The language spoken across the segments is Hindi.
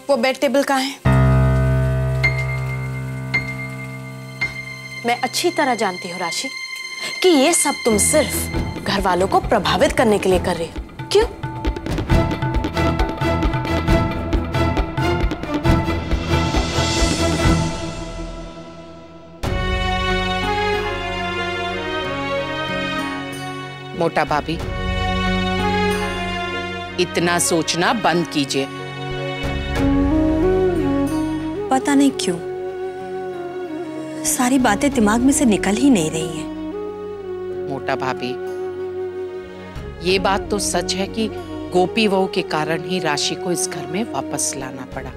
वो बेड टेबल कहाँ है? मैं अच्छी तरह जानती हूँ राशि कि ये सब तुम सिर्फ घर वालों को प्रभावित करने के लिए कर रही हो। क्यों? मोटा भाभी, इतना सोचना बंद कीजिए। पता नहीं क्यों सारी बातें दिमाग में से निकल ही नहीं रही हैं। मोटा भाभी, ये बात तो सच है कि गोपी बहू के कारण ही राशि को इस घर में वापस लाना पड़ा,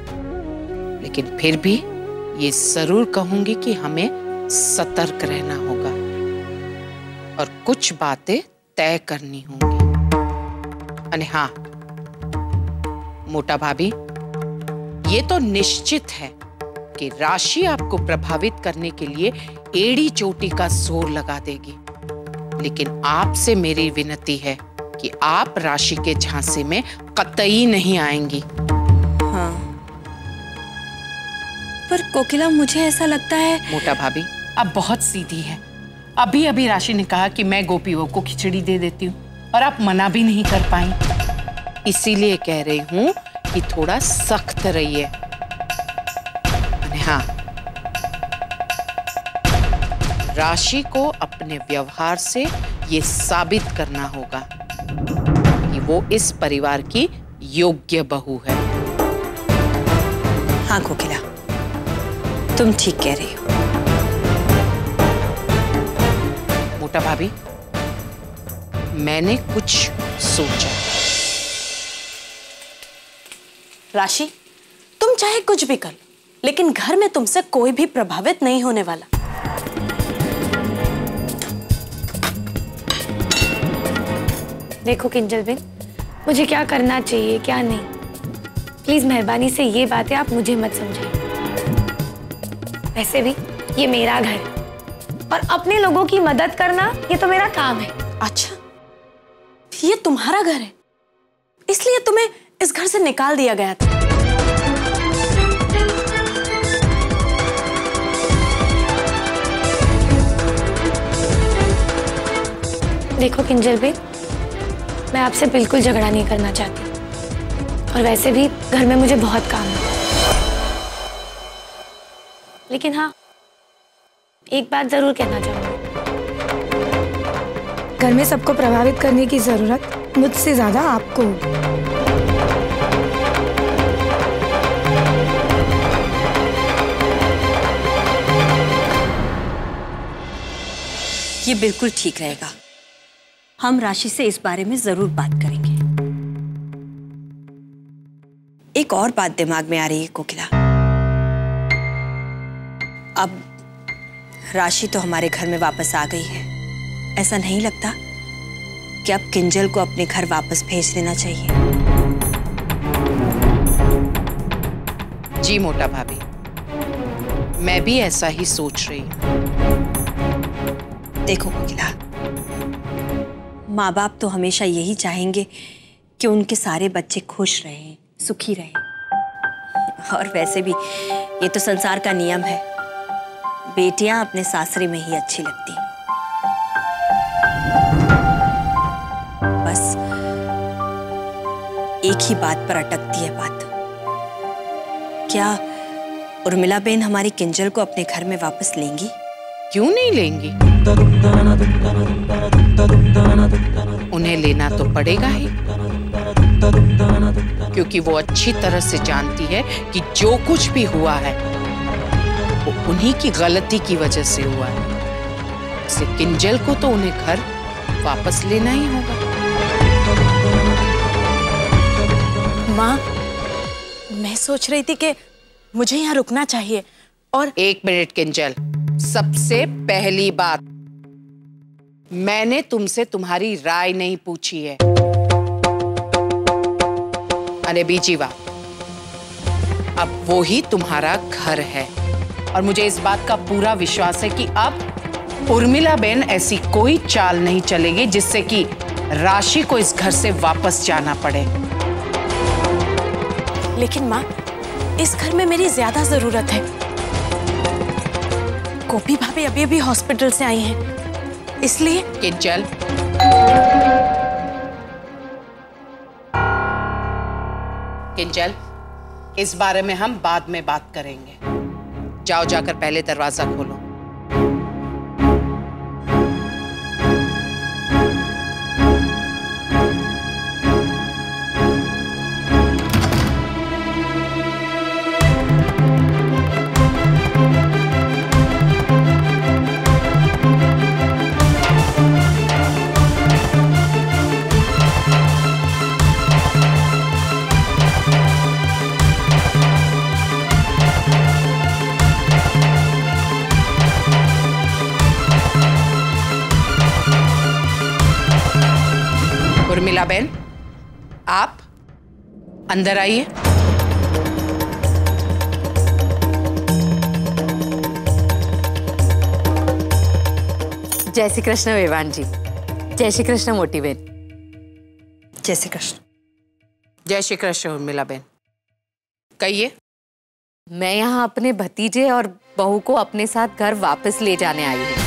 लेकिन फिर भी ये जरूर कहूंगी कि हमें सतर्क रहना होगा और कुछ बातें तय करनी होंगी। अरे हाँ मोटा भाभी, ये तो निश्चित है कि राशि आपको प्रभावित करने के लिए एड़ी चोटी का जोर लगा देगी, लेकिन आपसे मेरी विनती है कि आप राशि के झांसे में कतई नहीं आएंगी। हाँ, पर कोकिला मुझे ऐसा लगता है। मोटा भाभी, आप बहुत सीधी है। अभी अभी राशि ने कहा कि मैं गोपी बहू को खिचड़ी दे देती हूँ और आप मना भी नहीं कर पाई। इसीलिए कह रही हूँ कि थोड़ा सख्त रहिए। हाँ, राशि को अपने व्यवहार से ये साबित करना होगा कि वो इस परिवार की योग्य बहू है। हाँ कोकिला, तुम ठीक कह रही हो। मोटा भाभी, मैंने कुछ सोचा। राशि, तुम चाहे कुछ भी कर, लेकिन घर में तुमसे कोई भी प्रभावित नहीं होने वाला। देखो किंजल बेन, मुझे क्या करना चाहिए क्या नहीं, प्लीज मेहरबानी से ये बातें आप मुझे मत समझिए। वैसे भी ये मेरा घर है और अपने लोगों की मदद करना ये तो मेरा काम है। अच्छा, ये तुम्हारा घर है, इसलिए तुम्हें इस घर से निकाल दिया गया था। देखो किंजल बेन, मैं आपसे बिल्कुल झगड़ा नहीं करना चाहती और वैसे भी घर में मुझे बहुत काम है, लेकिन हाँ एक बात जरूर कहना चाहूंगी। घर में सबको प्रभावित करने की जरूरत मुझसे ज्यादा आपको होगी। ये बिल्कुल ठीक रहेगा। हम राशि से इस बारे में जरूर बात करेंगे। एक और बात दिमाग में आ रही है कोकिला। अब राशि तो हमारे घर में वापस आ गई है, ऐसा नहीं लगता कि अब किंजल को अपने घर वापस भेज देना चाहिए? जी मोटा भाभी, मैं भी ऐसा ही सोच रही हूँ। देखो कोकिला, माँ बाप तो हमेशा यही चाहेंगे कि उनके सारे बच्चे खुश रहें, सुखी रहें। और वैसे भी ये तो संसार का नियम है, बेटियां अपने सासरे में ही अच्छी लगती हैं। बस एक ही बात पर अटकती है बात। क्या उर्मिला बेन हमारी किंजल को अपने घर में वापस लेंगी? क्यों नहीं लेंगी? उन्हें लेना तो पड़ेगा ही, क्योंकि वो अच्छी तरह से जानती है कि जो कुछ भी हुआ है वो उन्हीं की गलती की वजह से हुआ है। इसलिए किंजल को तो उन्हें घर वापस लेना ही होगा। माँ, मैं सोच रही थी कि मुझे यहाँ रुकना चाहिए। और एक मिनट किंजल, सबसे पहली बात, मैंने तुमसे तुम्हारी राय नहीं पूछी है। अरे बीजीवा, अब वो ही तुम्हारा घर है और मुझे इस बात का पूरा विश्वास है कि अब उर्मिला बेन ऐसी कोई चाल नहीं चलेगी जिससे कि राशि को इस घर से वापस जाना पड़े। लेकिन माँ, इस घर में मेरी ज्यादा जरूरत है। गोपी भाभी अभी अभी हॉस्पिटल से आई हैं, इसलिए। किंजल, किंजल, इस बारे में हम बाद में बात करेंगे। जाओ, जाकर पहले दरवाजा खोलो। उर्मिला बहन, आप अंदर आइए। जय श्री कृष्ण वेवान जी। जय श्री कृष्ण मोटी बहन। जय श्री कृष्ण। जय श्री कृष्ण उर्मिला बहन, कहिए। मैं यहाँ अपने भतीजे और बहू को अपने साथ घर वापस ले जाने आई हूँ।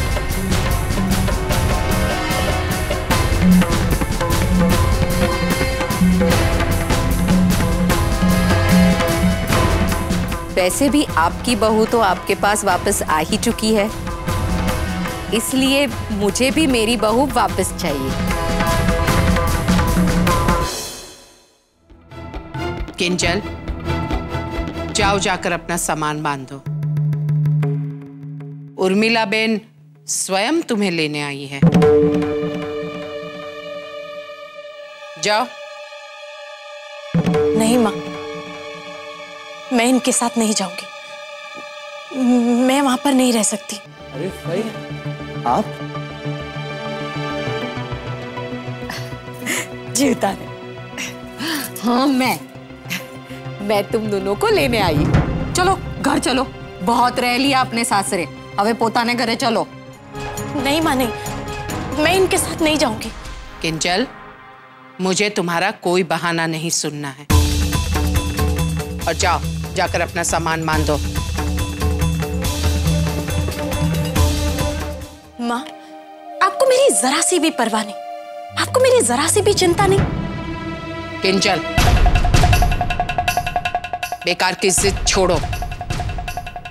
वैसे भी आपकी बहू तो आपके पास वापस आ ही चुकी है, इसलिए मुझे भी मेरी बहू वापस चाहिए। किंजल, जाओ, जाकर अपना सामान बांधो। उर्मिला बहन स्वयं तुम्हें लेने आई है। जाओ। नहीं माँ, मैं इनके साथ नहीं जाऊंगी। मैं वहां पर नहीं रह सकती। अरे भाई, आप? जी उतारे। हाँ, मैं तुम दोनों को लेने आई। चलो घर चलो, बहुत रह लिया अपने सासरे, अबे पोताने घरे चलो। नहीं माँ, नहीं, मैं इनके साथ नहीं जाऊंगी। किंजल, मुझे तुम्हारा कोई बहाना नहीं सुनना है। और जाओ, जाकर अपना सामान बांधो। माँ, आपको मेरी जरा सी भी परवाह नहीं, आपको मेरी जरा सी भी चिंता नहीं। किंजल, बेकार की जिद छोड़ो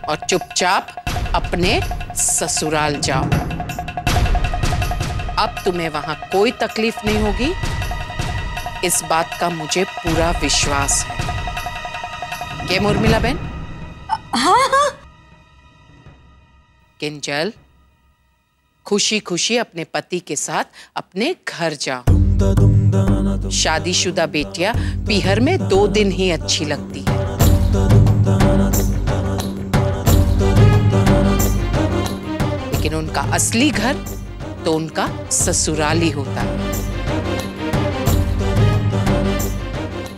और चुपचाप अपने ससुराल जाओ। अब तुम्हें वहां कोई तकलीफ नहीं होगी, इस बात का मुझे पूरा विश्वास है। क्या उर्मिला बहन? हाँ। किंजल, खुशी खुशी अपने पति के साथ अपने घर जाओ। शादीशुदा बेटियां पीहर में 2 दिन ही अच्छी लगती है। लेकिन उनका असली घर तो उनका ससुराल ही होता है।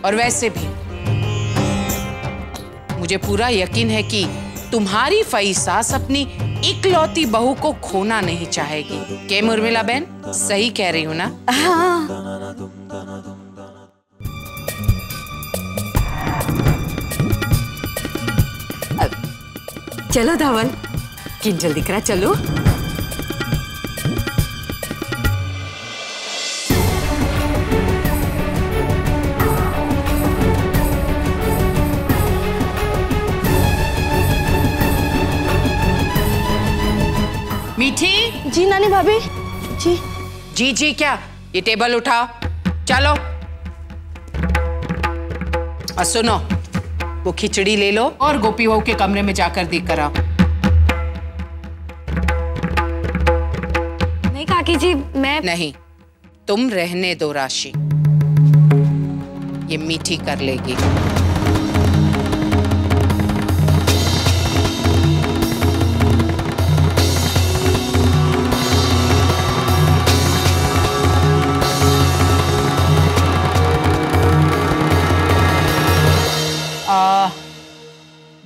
और वैसे भी मुझे पूरा यकीन है कि तुम्हारी फई सास अपनी इकलौती बहू को खोना नहीं चाहेगी। क्या उर्मिला बहन, सही कह रही हूं ना? हाँ। चलो धवल, किंजल दिख रहा, चलो। मीठी। जी नानी भाभी। जी जी जी क्या, ये टेबल उठाओ, चलो। और सुनो, वो खिचड़ी ले लो और गोपी बहू के कमरे में जाकर देख कर आओ। नहीं काकी जी, मैं नहीं, तुम रहने दो राशि, ये मीठी कर लेगी।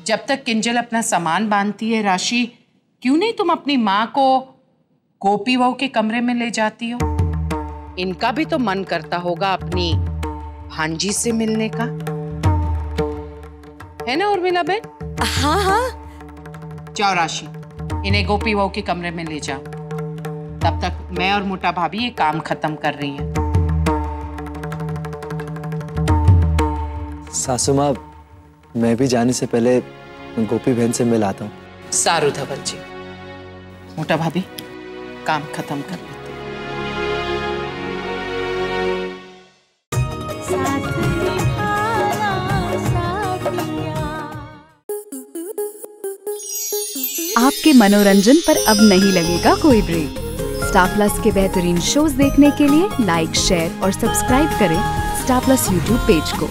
जब तक किंजल अपना सामान बांधती है राशि, क्यों नहीं तुम अपनी माँ को गोपी बहू के कमरे में ले जाती हो? इनका भी तो मन करता होगा अपनी भांजी से मिलने का, है ना उर्मिला बहन? हाँ हाँ। जाओ राशि, इन्हें गोपी बहू के कमरे में ले जाओ। तब तक मैं और मोटा भाभी ये काम खत्म कर रही हैं। सासू माँ, मैं भी जाने से पहले गोपी बहन से मिल आता हूँ। सारू धवल जी, मोटा भाभी काम खत्म कर लेते। आपके मनोरंजन पर अब नहीं लगेगा कोई ब्रेक। स्टार प्लस के बेहतरीन शोज देखने के लिए लाइक, शेयर और सब्सक्राइब करें स्टार प्लस यूट्यूब पेज को।